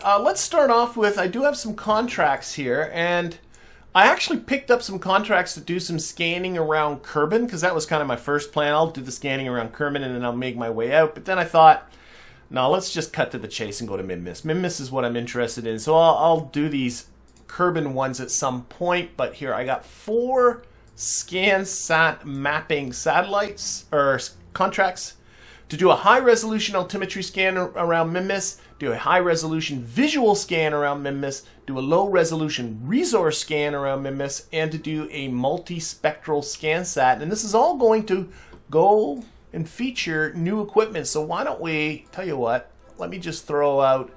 let's start off with, I do have some contracts here, and I actually picked up some contracts to do some scanning around Kerbin, because that was kind of my first plan. I'll do the scanning around Kerbin and then I'll make my way out. But then I thought, no, let's just cut to the chase and go to Minmus. Minmus is what I'm interested in. So I'll do these Kerbin ones at some point. But here I got 4 SCANsat mapping satellites, or contracts, to do a high-resolution altimetry scan around Minmus, do a high-resolution visual scan around Minmus, do a low-resolution resource scan around Minmus, and to do a multi-spectral SCANsat. And this is all going to go and feature new equipment. So why don't we, tell you what, let me just throw out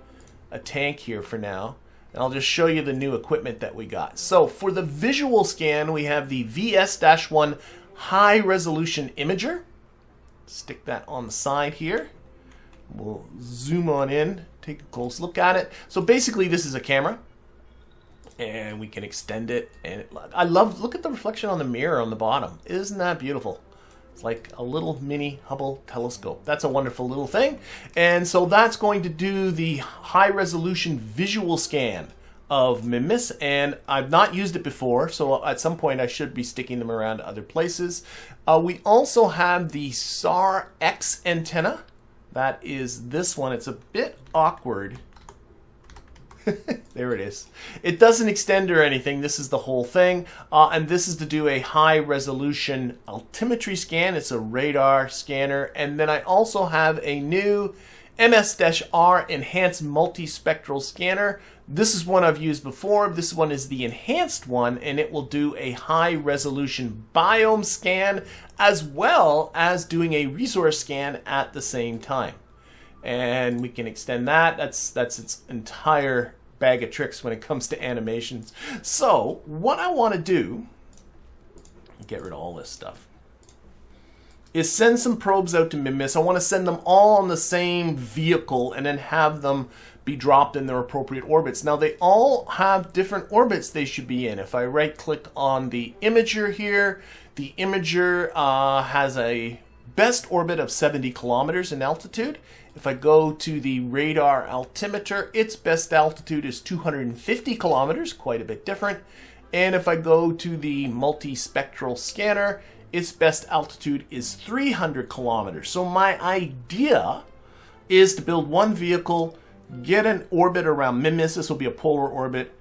a tank here for now, and I'll just show you the new equipment that we got. So for the visual scan, we have the VS-1 high-resolution imager. Stick that on the side here. We'll zoom on in, take a close look at it. So basically this is a camera, and we can extend it. And I love, look at the reflection on the mirror on the bottom. Isn't that beautiful? It's like a little mini Hubble telescope. That's a wonderful little thing. And so that's going to do the high resolution visual scan of Minmus, and I've not used it before, so at some point I should be sticking them around other places. We also have the SAR X antenna. That is this one. It's a bit awkward. There it is. It doesn't extend or anything. This is the whole thing. And this is to do a high resolution altimetry scan. It's a radar scanner. And then I also have a new MS-R enhanced multispectral scanner. This is one I've used before. This one is the enhanced one, and it will do a high resolution biome scan as well as doing a resource scan at the same time. And we can extend that. That's its entire bag of tricks when it comes to animations. So what I want to do, get rid of all this stuff, is send some probes out to Minmus. I want to send them all on the same vehicle and then have them be dropped in their appropriate orbits. Now they all have different orbits they should be in. If I right click on the imager here, the imager has a best orbit of 70 kilometers in altitude. If I go to the radar altimeter, its best altitude is 250 kilometers, quite a bit different. And if I go to the multispectral scanner, its best altitude is 300 kilometers. So my idea is to build one vehicle, get an orbit around Minmus. This will be a polar orbit.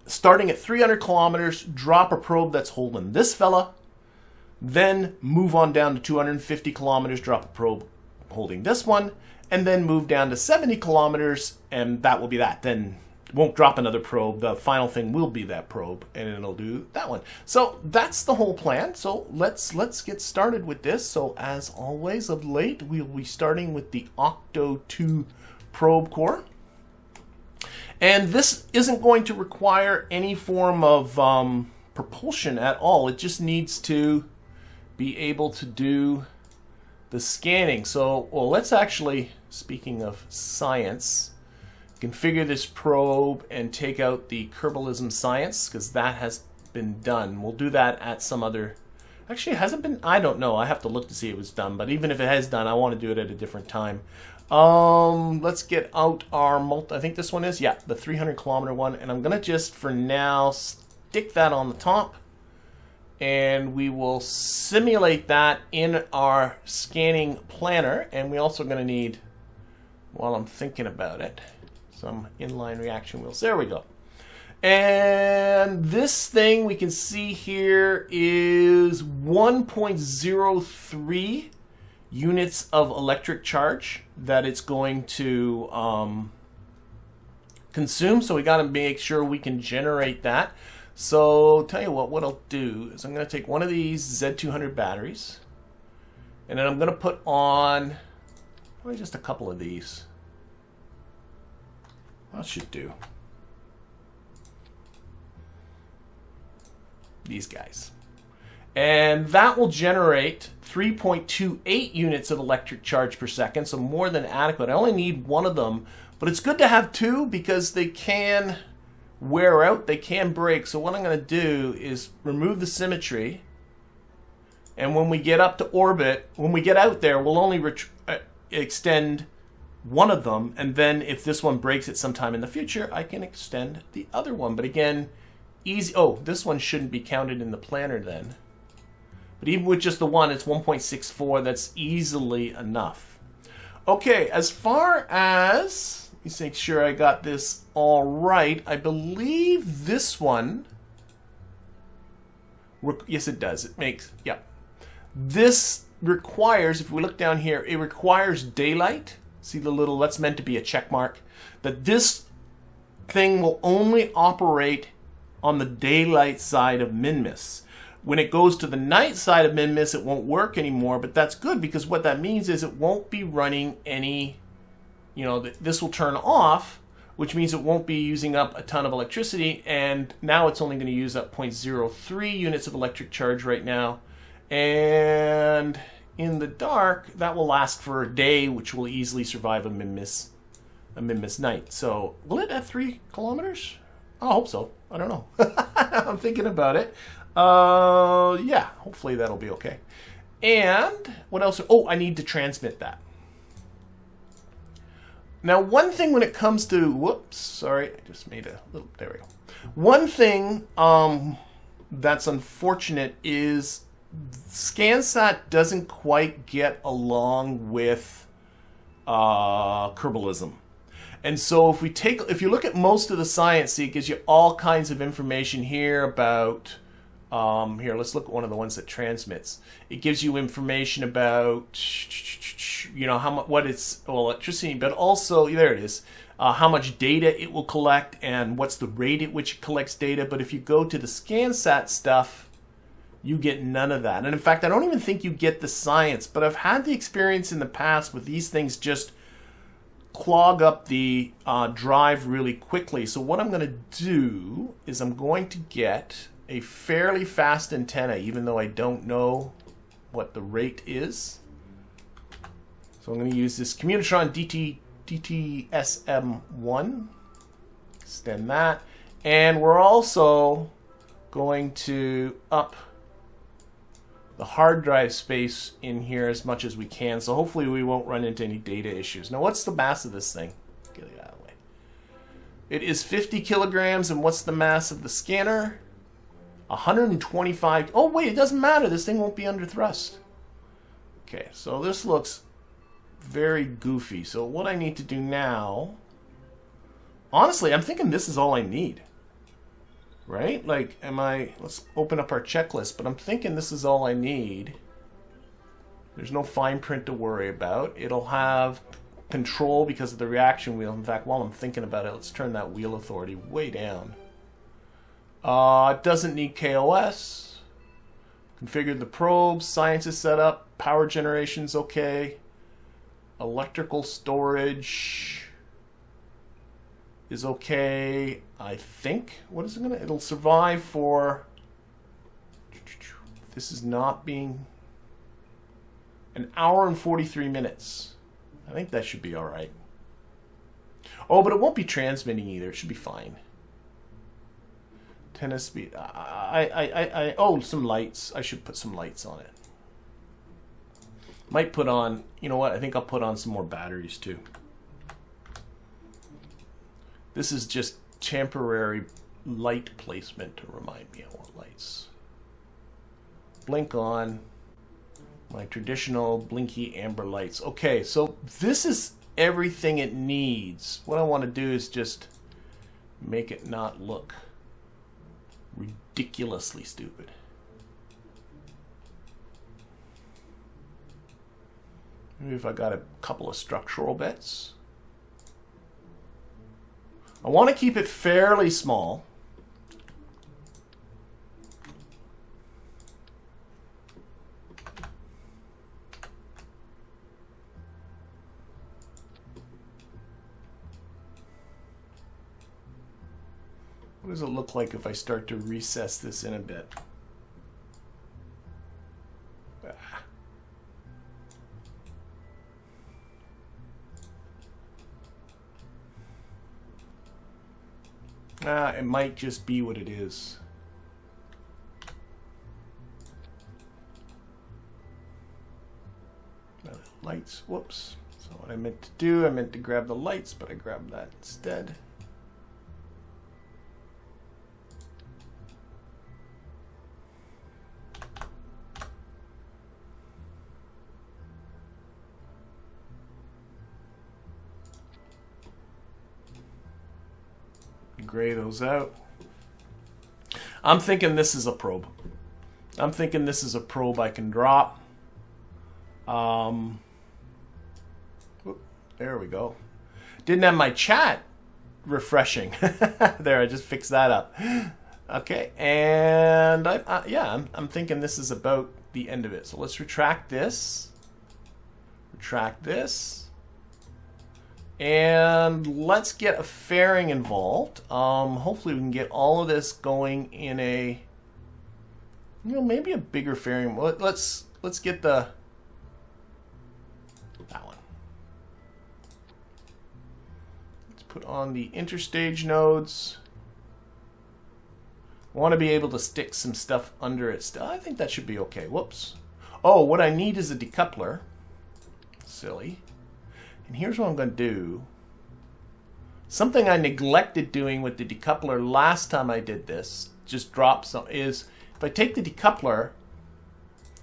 Starting at 300 kilometers, drop a probe that's holding this fella. Then move on down to 250 kilometers, drop a probe holding this one. And then move down to 70 kilometers, and that will be that. Then won't drop another probe. The final thing will be that probe, and it'll do that one. So that's the whole plan. So let's get started with this. So as always of late, we'll be starting with the Octo 2 probe core. And this isn't going to require any form of propulsion at all. It just needs to be able to do the scanning. So, well, let's actually, speaking of science, configure this probe and take out the Kerbalism science, because that has been done. We'll do that at some other... Actually, it hasn't been... I don't know. I have to look to see if it was done. But even if it has done, I want to do it at a different time. Let's get out our I think this one is, yeah, the 300 kilometer one, and I'm gonna just for now stick that on the top, and we will simulate that in our scanning planner. And we also gonna need, while I'm thinking about it, some inline reaction wheels. There we go. And this thing we can see here is 1.03 units of electric charge that it's going to consume. So we got to make sure we can generate that. So tell you what I'll do is I'm going to take one of these Z200 batteries, and then I'm going to put on just a couple of these. That should do. These guys. And that will generate 3.28 units of electric charge per second, so more than adequate. I only need one of them, but it's good to have two because they can wear out, they can break. So what I'm going to do is remove the symmetry, and when we get up to orbit, when we get out there, we'll only extend one of them, and then if this one breaks at some time in the future, I can extend the other one. But again, easy. Oh, this one shouldn't be counted in the planner then. But even with just the one, it's 1.64. That's easily enough. Okay, as far as, let's make sure I got this all right. I believe this one, yes it does. It makes, yeah. This requires, if we look down here, it requires daylight. See the little, that's meant to be a check mark. That this thing will only operate on the daylight side of Minmus. When it goes to the night side of Minmus, it won't work anymore, but that's good because what that means is it won't be running any, you know, this will turn off, which means it won't be using up a ton of electricity, and now it's only going to use up 0.03 units of electric charge right now. And in the dark, that will last for a day, which will easily survive a Minmus night. So, will it at 3 kilometers? I hope so. I don't know. I'm thinking about it. Yeah, hopefully that'll be okay. And what else? Oh, I need to transmit that. Now, one thing when it comes to, whoops, sorry, I just made a little, there we go. One thing that's unfortunate is SCANsat doesn't quite get along with Kerbalism. And so if you look at most of the science, see, it gives you all kinds of information here about, here, let's look at one of the ones that transmits. It gives you information about, you know, how much, what it's, well, electricity, but also, there it is, how much data it will collect and what's the rate at which it collects data. But if you go to the SCANsat stuff, you get none of that. And in fact, I don't even think you get the science, but I've had the experience in the past with these things just clog up the drive really quickly. So what I'm going to do is I'm going to get a fairly fast antenna, even though I don't know what the rate is. So I'm going to use this Communitron DTSM1, extend that, and we're also going to up the hard drive space in here as much as we can, so hopefully we won't run into any data issues. Now, what's the mass of this thing? Get it out of the way. It is 50 kilograms, and what's the mass of the scanner? 125. Oh, wait, it doesn't matter. This thing won't be under thrust. Okay, so this looks very goofy. So what I need to do now, honestly, I'm thinking this is all I need. Right? Like, let's open up our checklist, but I'm thinking this is all I need. There's no fine print to worry about. It'll have control because of the reaction wheel. In fact, while I'm thinking about it, let's turn that wheel authority way down. It doesn't need KOS. Configured the probes. Science is set up. Power generation's okay. Electrical storage is okay, I think. What is it gonna? It'll survive for. This is not being. An hour and 43 minutes. I think that should be all right. Oh, but it won't be transmitting either. It should be fine. Tennis speed. Oh, some lights. I should put some lights on it. Might put on, you know what? I think I'll put on some more batteries too. This is just temporary light placement to remind me I want lights. Blink on. My traditional blinky amber lights. Okay, so this is everything it needs. What I want to do is just make it not look ridiculously stupid. Maybe if I got a couple of structural bits. I want to keep it fairly small. What does it look like if I start to recess this in a bit? It might just be what it is. Lights, whoops. So what I meant to do, I meant to grab the lights, but I grabbed that instead. Gray those out. I'm thinking this is a probe. I'm thinking this is a probe I can drop. There we go. Didn't have my chat refreshing. There, I just fixed that up. Okay, and I'm thinking this is about the end of it. So let's retract this. Retract this. And let's get a fairing involved. Hopefully we can get all of this going in a, maybe a bigger fairing. Let's get that one. Let's put on the interstage nodes. I want to be able to stick some stuff under it. I think that should be okay. Whoops. Oh, what I need is a decoupler. Silly. And here's what I'm going to do. Something I neglected doing with the decoupler last time I did this, just drop some, is if I take the decoupler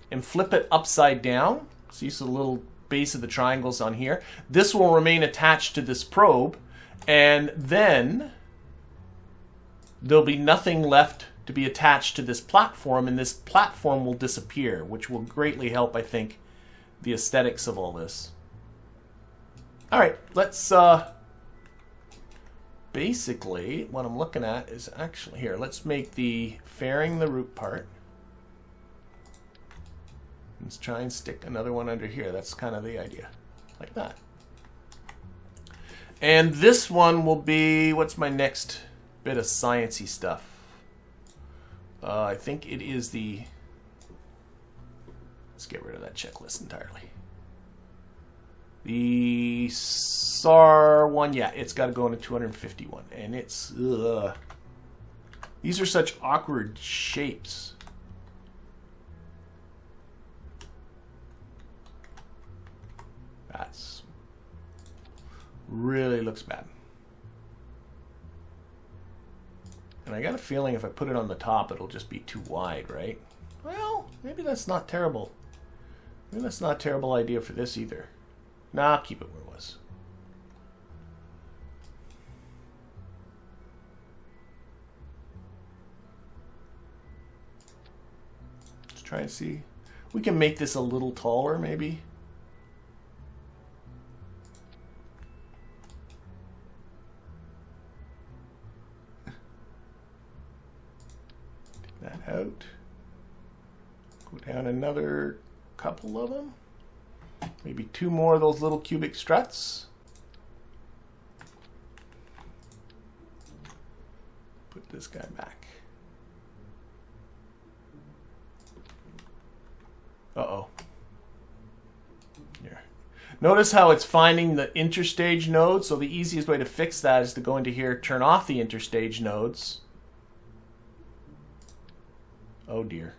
and flip it upside down, see the little base of the triangles on here, this will remain attached to this probe, and then there'll be nothing left to be attached to this platform, and this platform will disappear, which will greatly help, I think, the aesthetics of all this. All right, let's basically what I'm looking at is actually here. Let's make the fairing the root part. Let's try and stick another one under here. That's kind of the idea, like that. And this one will be, what's my next bit of sciencey stuff? I think it is the, let's get rid of that checklist entirely. The SAR one, yeah, it's got to go into 251, and it's, these are such awkward shapes. That's really looks bad. And I got a feeling if I put it on the top, it'll just be too wide, right? Well, maybe that's not terrible. Maybe that's not a terrible idea for this either. Nah, I'll keep it where it was. Let's try and see. We can make this a little taller, maybe. Take that out. Go down another couple of them. Maybe two more of those little cubic struts. Put this guy back. Uh-oh. Here. Notice how it's finding the interstage nodes. So the easiest way to fix that is to go into here, turn off the interstage nodes. Oh dear.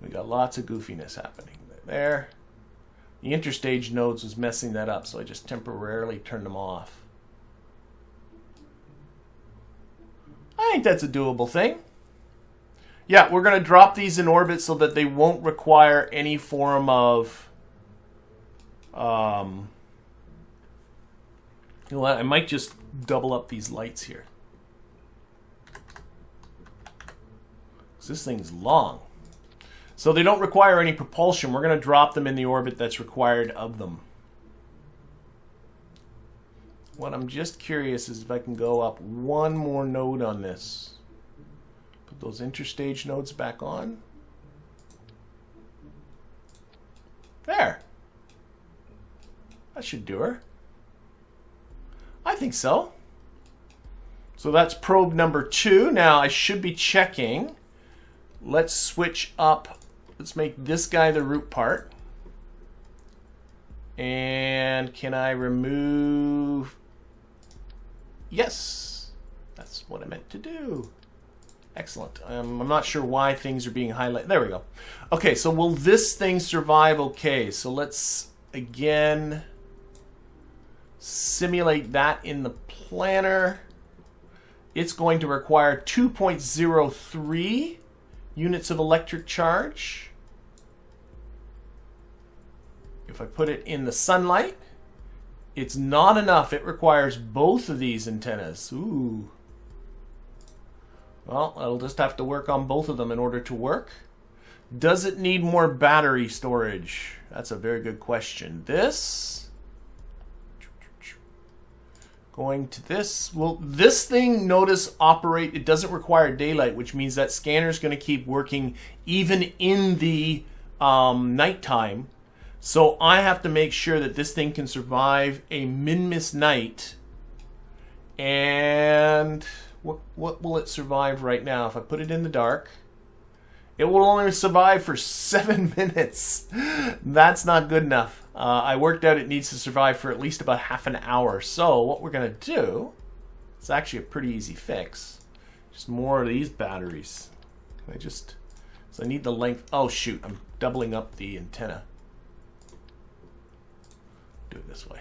We got lots of goofiness happening there. The interstage nodes was messing that up, so I just temporarily turned them off. I think that's a doable thing. Yeah, we're going to drop these in orbit so that they won't require any form of... you know what? I might just double up these lights here. 'Cause this thing's long. So they don't require any propulsion. We're going to drop them in the orbit that's required of them. What I'm just curious is if I can go up one more node on this. Put those interstage nodes back on. There. That should do her. I think so. So that's probe number 2. Now I should be checking. Let's switch up. Let's make this guy the root part. And can I remove... Yes, that's what I meant to do. Excellent. I'm not sure why things are being highlighted. There we go. Okay, so will this thing survive okay? So let's, again, simulate that in the planner. It's going to require 2.03 units of electric charge. If I put it in the sunlight, it's not enough. It requires both of these antennas. Ooh. Well, I'll just have to work on both of them in order to work. Does it need more battery storage? That's a very good question. This, going to this. Well, this thing, notice, operate, it doesn't require daylight, which means that scanner is going to keep working even in the nighttime. So I have to make sure that this thing can survive a Minmus night. And what will it survive right now? If I put it in the dark, it will only survive for 7 minutes. That's not good enough. I worked out it needs to survive for at least about half an hour. So what we're going to do, it's actually a pretty easy fix. Just more of these batteries. Can I just, so I need the length. Oh shoot, I'm doubling up the antenna. Do it this way.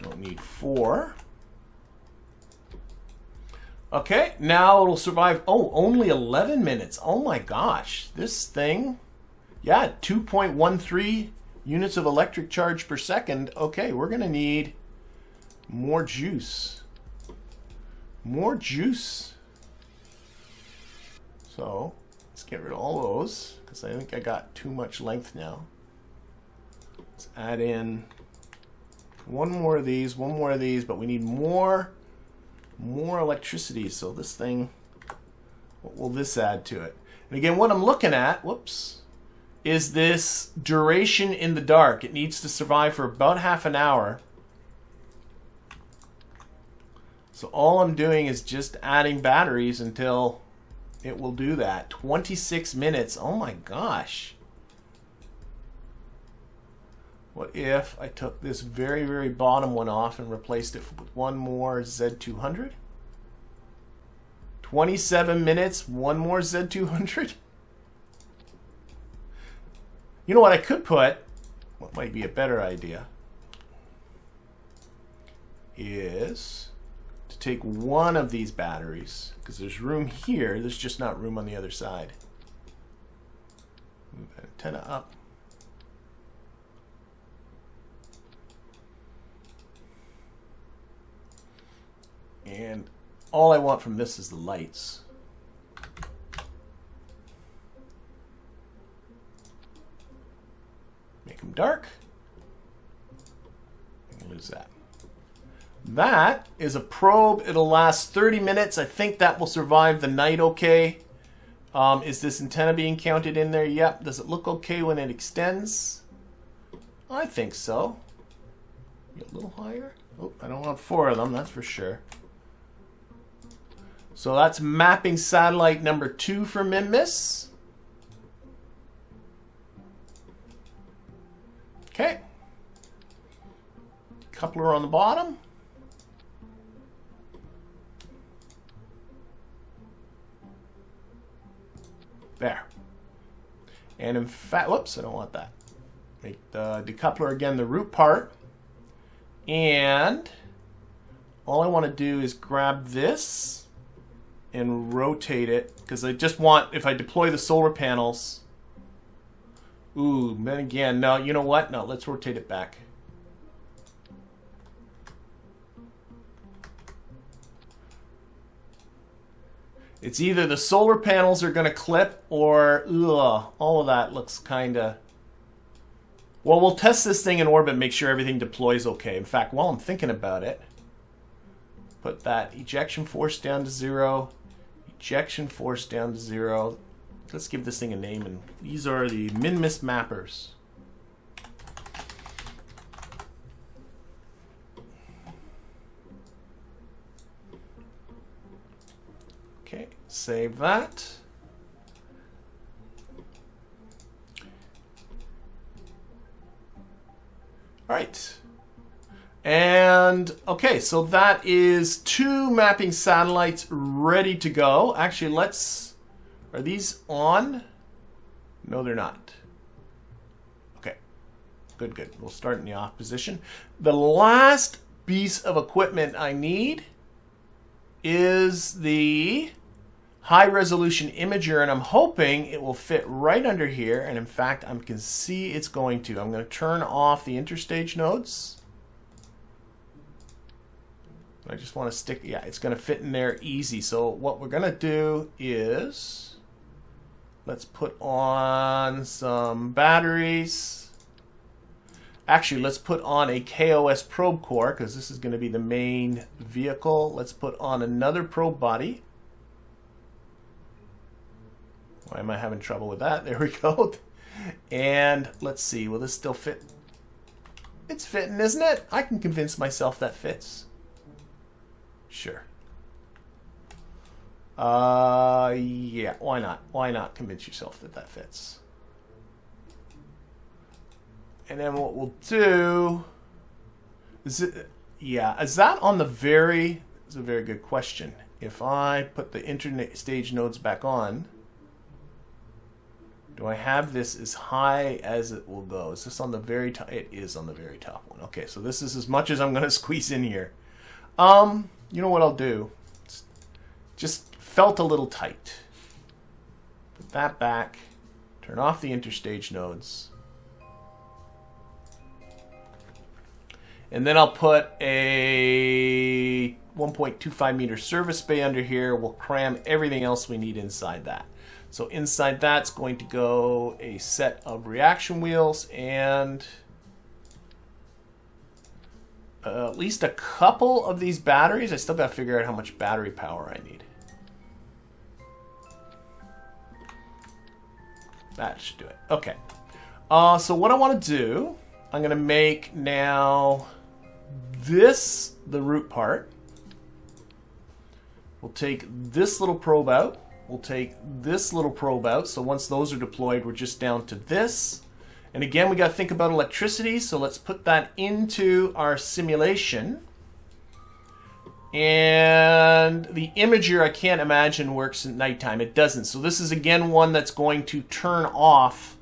Don't need 4. Okay, now it'll survive. Oh, only 11 minutes. Oh my gosh. This thing, yeah, 2.13 units of electric charge per second. Okay, we're going to need more juice. More juice. So let's get rid of all those because I think I got too much length now. Let's add in one more of these, one more of these, but we need more electricity. So this thing, what will this add to it? And again, what I'm looking at, whoops, is this duration in the dark. It needs to survive for about half an hour. So all I'm doing is just adding batteries until it will do that. 26 minutes. Oh my gosh. What if I took this very, very bottom one off and replaced it with one more Z200? 27 minutes, one more Z200? You know what I could put, what might be a better idea, is to take one of these batteries, because there's room here, there's just not room on the other side. Move that antenna up. And all I want from this is the lights. Make them dark. And lose that. That is a probe. It'll last 30 minutes. I think that will survive the night okay. Is this antenna being counted in there? Yep. Does it look okay when it extends? I think so. Get a little higher. Oh, I don't want 4 of them, that's for sure. So that's mapping satellite number 2 for Minmus. Okay. Coupler on the bottom. There. And in fact, whoops, I don't want that. Make the decoupler again the root part. And all I want to do is grab this and rotate it, because I just want, if I deploy the solar panels, ooh, then again, no, you know what? No, let's rotate it back. It's either the solar panels are going to clip or, ugh, all of that looks kind of... Well, we'll test this thing in orbit, make sure everything deploys okay. In fact, while I'm thinking about it, put that ejection force down to 0, ejection force down to 0. Let's give this thing a name, and these are the Minmus Mappers. Okay, save that. All right. And okay, so that is 2 mapping satellites ready to go. Actually, are these on? No, they're not. Okay, good. We'll start in the off position. The last piece of equipment I need is the high resolution imager, and I'm hoping it will fit right under here. And in fact, I can see it's going to. I'm going to turn off the interstage nodes. I just want to stick, yeah, it's going to fit in there easy. So what we're going to do is, let's put on some batteries. Actually, let's put on a KOS probe core, because this is going to be the main vehicle. Let's put on another probe body. Why am I having trouble with that? There we go. And let's see, will this still fit? It's fitting, isn't it? I can convince myself that fits. Sure. Yeah, why not? Why not convince yourself that that fits? And then what we'll do is is that on the very, it's a very good question. If I put the interstage nodes back on, do I have this as high as it will go? Is this on the very top? It is on the very top one. Okay, so this is as much as I'm going to squeeze in here. You know what I'll do? Just felt a little tight. Put that back. Turn off the interstage nodes. And then I'll put a 1.25 meter service bay under here. We'll cram everything else we need inside that. So inside that's going to go a set of reaction wheels and at least a couple of these batteries. I still got to figure out how much battery power I need. That should do it. Okay. So what I want to do, I'm going to make now this the root part. We'll take this little probe out. We'll take this little probe out. So once those are deployed, we're just down to this. And again, we got to think about electricity, so let's put that into our simulation. And the imager, I can't imagine, works at nighttime. It doesn't. So this is, again, one that's going to turn off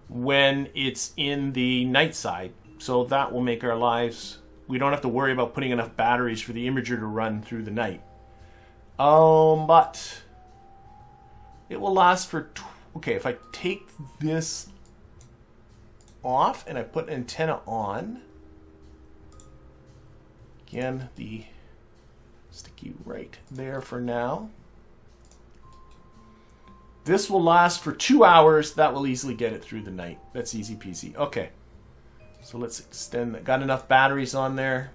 when it's in the night side. So that will make our lives, we don't have to worry about putting enough batteries for the imager to run through the night. But it will last for, okay, if I take this off and I put an antenna on, again, the sticky right there for now. This will last for 2 hours. That will easily get it through the night. That's easy peasy. Okay, so let's extend that. Got enough batteries on there.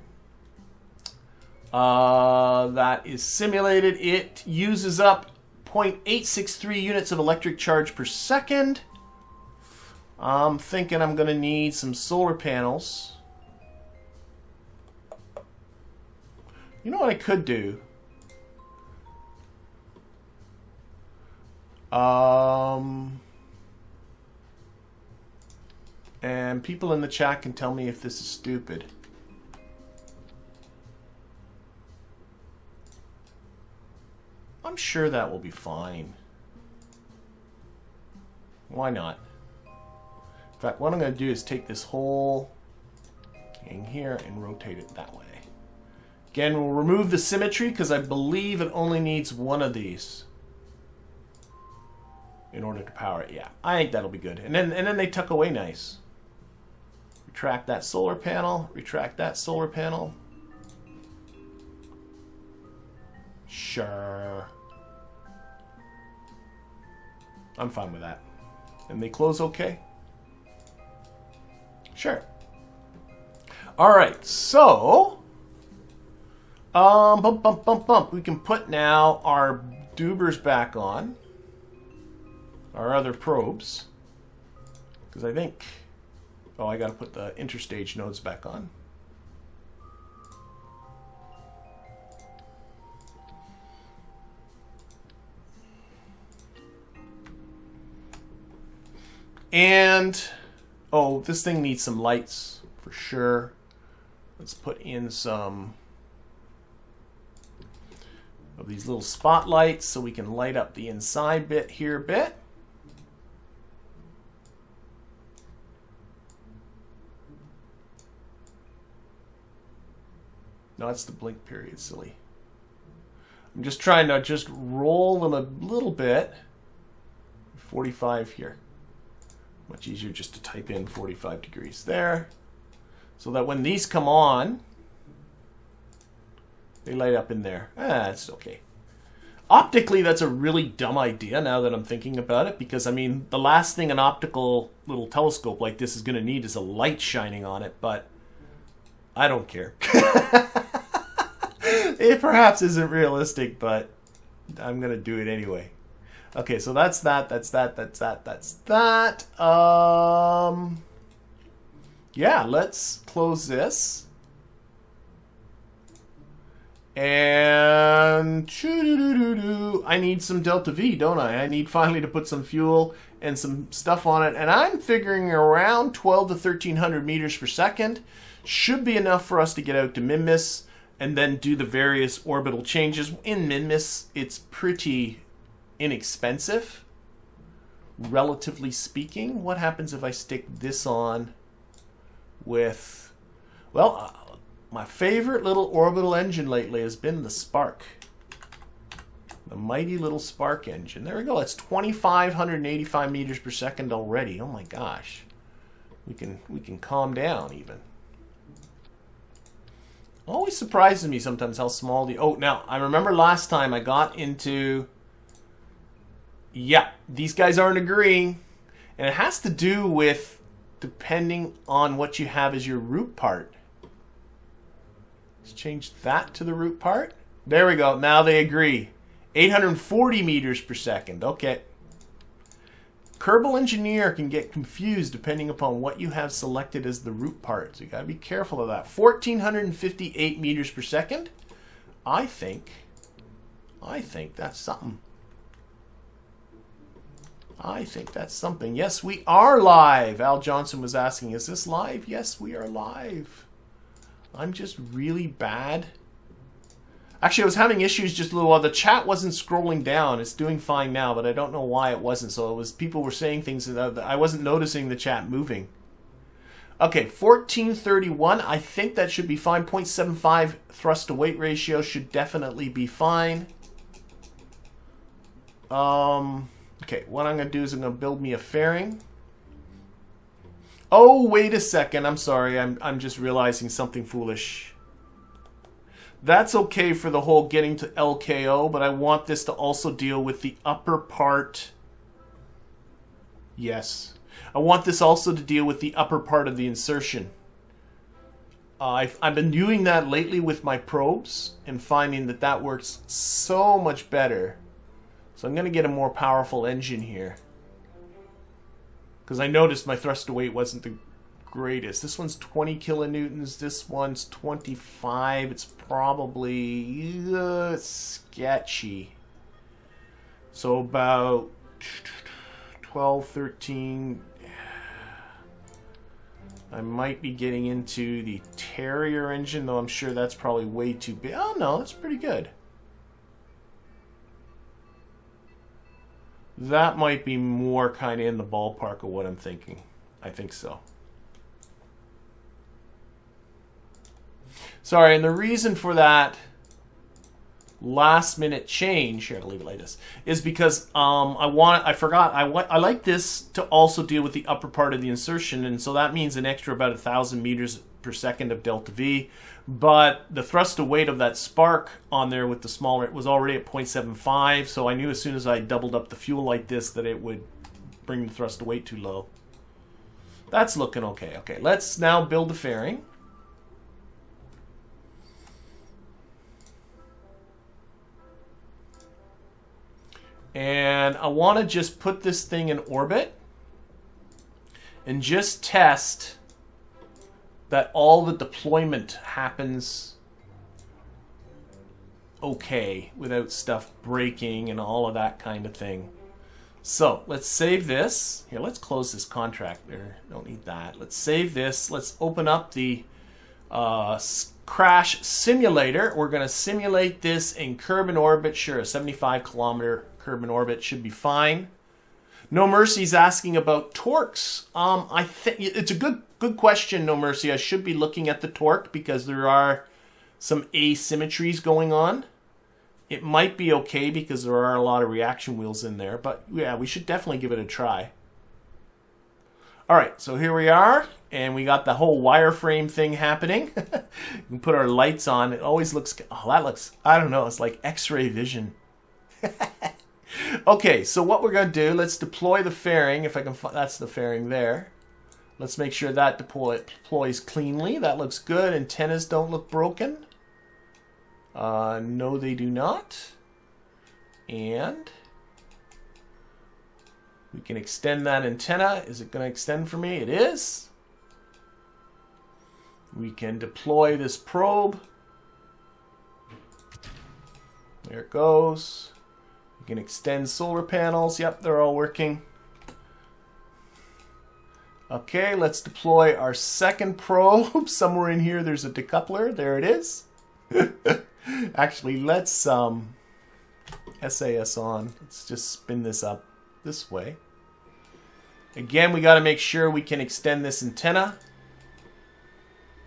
That is simulated. It uses up 0.863 units of electric charge per second. I'm thinking I'm going to need some solar panels. You know what I could do? And people in the chat can tell me if this is stupid. I'm sure that will be fine. Why not? In fact, what I'm going to do is take this whole thing here and rotate it that way. Again, we'll remove the symmetry because I believe it only needs one of these in order to power it. Yeah, I think that'll be good. And then they tuck away nice. Retract that solar panel. Retract that solar panel. Sure. I'm fine with that. And they close okay? Sure. Alright, so we can put now our dubers back on. Our other probes. Because I think, oh, I gotta put the interstage nodes back on. And, oh, this thing needs some lights for sure. Let's put in some of these little spotlights so we can light up the inside bit here a bit. No, that's the blink period, silly. I'm just trying to just roll them a little bit. 45 here. Much easier just to type in 45 degrees there. So that when these come on, they light up in there. That's okay. Optically, that's a really dumb idea now that I'm thinking about it, because I mean, the last thing an optical little telescope like this is going to need is a light shining on it, but I don't care. It perhaps isn't realistic, but I'm going to do it anyway. Okay, so that's that, that's that, that's that, that's that. Yeah, let's close this. And I need some delta V, don't I? I need finally to put some fuel and some stuff on it. And I'm figuring around 12 to 1300 meters per second should be enough for us to get out to Minmus and then do the various orbital changes. In Minmus, it's pretty inexpensive, relatively speaking. What happens if I stick this on with, well, my favorite little orbital engine lately has been the Spark. The mighty little Spark engine. There we go. It's 2,585 meters per second already. Oh my gosh. We can calm down even. Always surprises me sometimes how small the... Oh, now, I remember last time I got into... Yeah, these guys aren't agreeing. And it has to do with depending on what you have as your root part. Let's change that to the root part. There we go. Now they agree. 840 meters per second. Okay. Kerbal Engineer can get confused depending upon what you have selected as the root part. So you got to be careful of that. 1,458 meters per second. I think that's something. I think that's something. Yes, we are live. Al Johnson was asking, is this live? Yes, we are live. I'm just really bad. Actually, I was having issues just a little while. The chat wasn't scrolling down. It's doing fine now, but I don't know why it wasn't. So it was people were saying things that I wasn't noticing the chat moving. Okay, 1431. I think that should be fine. 0.75 thrust to weight ratio should definitely be fine. Okay, what I'm going to do is I'm going to build me a fairing. Oh, wait a second. I'm sorry. I'm just realizing something foolish. That's okay for the whole getting to LKO, but I want this to also deal with the upper part. Yes. I want this also to deal with the upper part of the insertion. I've been doing that lately with my probes and finding that that works so much better. So I'm going to get a more powerful engine here. Because I noticed my thrust to weight wasn't the greatest. This one's 20 kilonewtons. This one's 25. It's probably sketchy. So about 12, 13. I might be getting into the Terrier engine, though I'm sure that's probably way too big. Oh no, that's pretty good. That might be more kind of in the ballpark of what I'm thinking. I think so. Sorry, and the reason for that last minute change, here, I'll leave it like this, is because I like this to also deal with the upper part of the insertion, and so that means an extra about 1,000 meters per second of delta V. But the thrust to weight of that Spark on there with the smaller, it was already at 0.75, so I knew as soon as I doubled up the fuel like this that it would bring the thrust to weight too low. That's looking okay. Okay, let's now build the fairing. And I want to just put this thing in orbit and just test that all the deployment happens okay without stuff breaking and all of that kind of thing. So let's save this. Here, let's close this contract there. Don't need that. Let's save this. Let's open up the KRASH simulator. We're going to simulate this in curb in orbit. Sure, a 75-kilometer curb in orbit should be fine. No Mercy's asking about torques. I think it's a good question, No Mercy. I should be looking at the torque because there are some asymmetries going on. It might be okay because there are a lot of reaction wheels in there, but yeah, we should definitely give it a try. All right, so here we are, and we got the whole wireframe thing happening. We can put our lights on. It always looks, oh, that looks, I don't know, it's like X-ray vision. Okay, so what we're going to do, let's deploy the fairing. If I can find, that's the fairing there. Let's make sure that deploys cleanly. That looks good. Antennas don't look broken. No, they do not. And we can extend that antenna. Is it going to extend for me? It is. We can deploy this probe. There it goes. We can extend solar panels. Yep, they're all working. Okay, let's deploy our second probe. Somewhere in here there's a decoupler. There it is. Actually, let's SAS on. Let's just spin this up this way. Again, we got to make sure we can extend this antenna.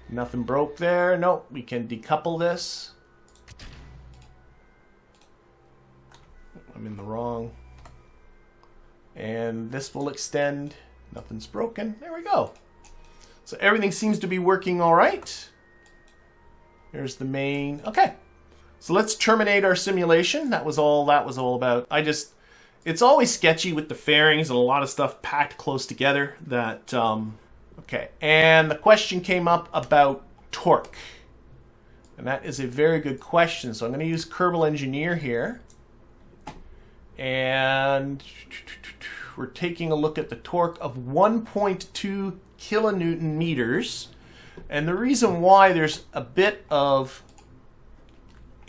Nothing broke there. Nope, we can decouple this. I'm in the wrong. And this will extend. Nothing's broken. There we go. So everything seems to be working all right. Here's the main. Okay. So let's terminate our simulation. That was all about. It's always sketchy with the fairings and a lot of stuff packed close together that, okay. And the question came up about torque. And that is a very good question. So I'm going to use Kerbal Engineer here. And we're taking a look at the torque of 1.2 kilonewton meters. And the reason why there's a bit of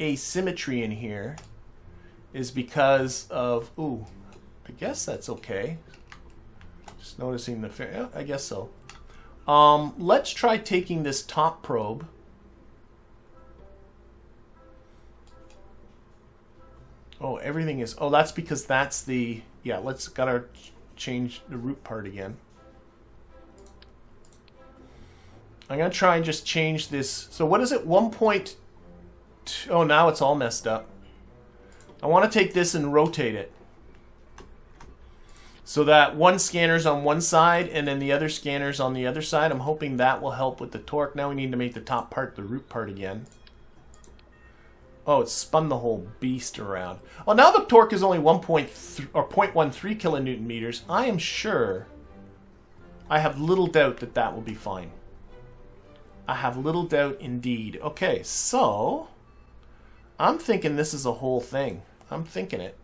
asymmetry in here is because of, ooh, I guess that's okay. Just noticing the, yeah, I guess so. Let's try taking this top probe. Oh, everything is, oh, that's because that's the, yeah, gotta change the root part again. I'm gonna try and just change this. So what is it, 1.2, oh, now it's all messed up. I want to take this and rotate it so that one scanner's on one side and then the other scanner's on the other side. I'm hoping that will help with the torque. Now we need to make the top part the root part again. Oh, it spun the whole beast around. Well, now the torque is only 1.3 or 0.13 kilonewton meters. I am sure, I have little doubt that that will be fine. I have little doubt indeed. Okay, so I'm thinking this is a whole thing. I'm thinking it.